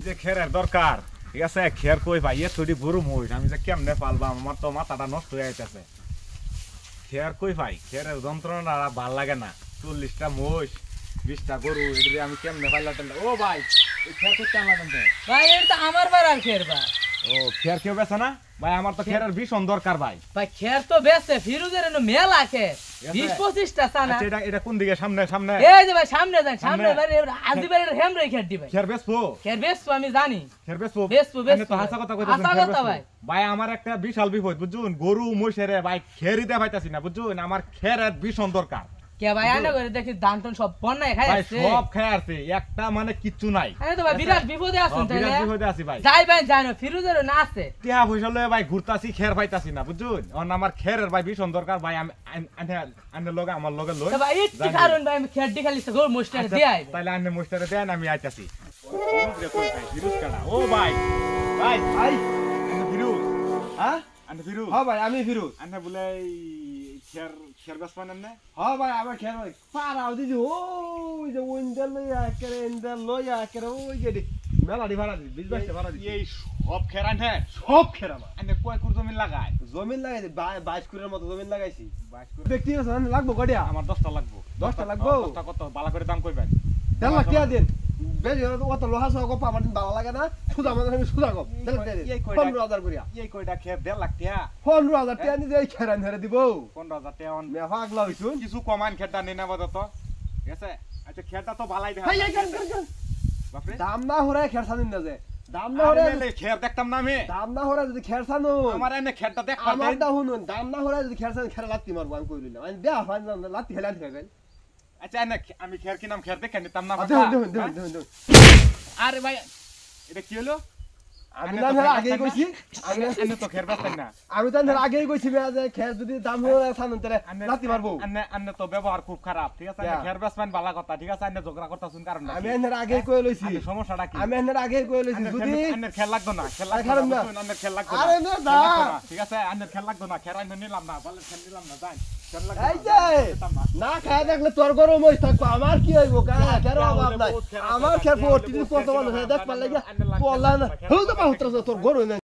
যে খেরের দরকার ঠিক আছে খের কই ভাই এতটি গরু মহিষ আমি যে কেমনে পালবাম আমার তো মাথাটা নষ্ট হয়ে যাইতেছে খের কই ভাই খেরের যন্ত্রণা ভাল লাগে না 40টা মহিষ 20টা গরু এটা আমি কেমনে পাইলাম ও ভাই এই খের করতে আমার ভাই এটা তো আমার বাড়ার খের ভাই ও খের কেউ বেছে না ভাই আমার তো খেরের ভীষণ দরকার ভাই ভাই খের তো বেছে ফিরুজের মেলা খের 20-25টা চানা এটা কোন দিকে সামনে সামনে এই যে ভাই সামনে যান সামনে বাড়ি আজিবাড়ি হেমরে খের দি ভাই খের বেচবো আমি জানি খের বেচবো বেচবো তো হাসা কথা কইতাছেন হাসা কথা ভাই ভাই আমার একটা বিশাল বিপদ বুঝুন গরু মহিষের ভাই খেরই দে পাইতাছি না বুঝুন আমার খেরের ভীষণ দরকার কে ভাই আনা করে দেখি ধান টান সব বন্যায় খাই ভাই আছে সব খাই আছে একটা মানে কিচ্ছু নাই আরে তো ভাই বিরাট বিপদে আছেন তাইলে বিরাট বিপদে আছি ভাই যাই ভাই জানো ফিরুজের না আছে টিয়া পয়সা লয়ে ভাই ঘুরতাছি খের পাইতাছি না বুঝুন অন আমার খেরের ভাই ভীষণ দরকার ভাই আমি আনে লগে আমার লগে লই তো ভাই একটু কারণ ভাই আমি খের দি খালি গো মোস্টারে দি আই তাইলে আনে মোস্টারে দেন আমি আইতাছি ফিরুজ কাটা ও ভাই ভাই ভাই আনে ফিরুজ হ্যাঁ আনে ফিরুজ হ্যাঁ ভাই আমি ফিরোজ আনে বলে খের খের বেচবেন না হ্যাঁ ভাই আমার খেয়াল ভাই পাড়াও দিদি ওই যে ওইন্দার লইয়া একেবারে ইন্দার লইয়া একেবারে ওই যে মেলাডি ভাড়া দিদি বিজবাসে ভাড়া দিদি এই সব খের আনে সব খেরা ভাই আনে কয় কুর জমি লাগায় জমিন লাগাইছি 22 কুড়ির মতো জমিন লাগাইছি 22 কুর ব্যক্তি আছে লাগবো কয়টা আমার 10টা লাগবো 10টা লাগবো 10টা কত ভালো করে দাম কইবেন 10 লাখ টাকা দিন বেশি অত লোহা সহ কপ আমার ভালো লাগে না সুদা আমাদের আমি সুদা কপ 15,000 করিয়া এই কয়টা খের 1.5 লাখ টাকা 15,000 টাকা নিয়ে এই খেরান ধরে দিব 15,000 টাকা অন মে পাগলা হইছুন কিছু কমান খেরটা নেই না বাদত ঠিক আছে আচ্ছা খেরটা তো ভালাই দেখা ভাই বাপরে দাম না হরায় খের ছানুন না যে দাম না হরায় আরে খের দেখতাম না আমি দাম না হরায় যদি খের ছানু আমার এনে খেরটা দেখ আমার দা হুনুন দাম না হরায় যদি খের ছানু খের লাত্তি মারবো আমি কইলিলাম আমি দেয়া ফান লাত্তি খেলা খাইবেন আচ্ছা এনে আমি খের কিনাম খের দেখে নিতাম না দেখুন আরে ভাই এটা কি হলো আমি না আগে কইছি আমি এনে তো খের বেচতেন না আমি তো আগে কইছি যে খের যদি দাম হরায় ছানুন তাহলে লাত্তি মারবো আন্নে তো ব্যবহার খুব খারাপ ঠিক আছে খের বেচবেন ভালো কথা ঠিক আছে আন্নে ঝগড়া করতাছুন কারণ না আমি এর আগে কই লইছি সমস্যাটা কি আমি এর আগে কই লইছি যদি আন্নের খের লাগতো না খের লাগতো না আন্নের খের লাগতো না আরে না দা ঠিক আছে আন্নের খের লাগতো না খের আন্নে নিলাম না বলে খের নিলাম না যাই এই যে না খায় দেখলে তোর গরম হই থাকবো আমার কি হইব খের অভাব নাই আমার খের 40 কত ভালো দেখ পারলে পড়লা না হই তো তোর গরম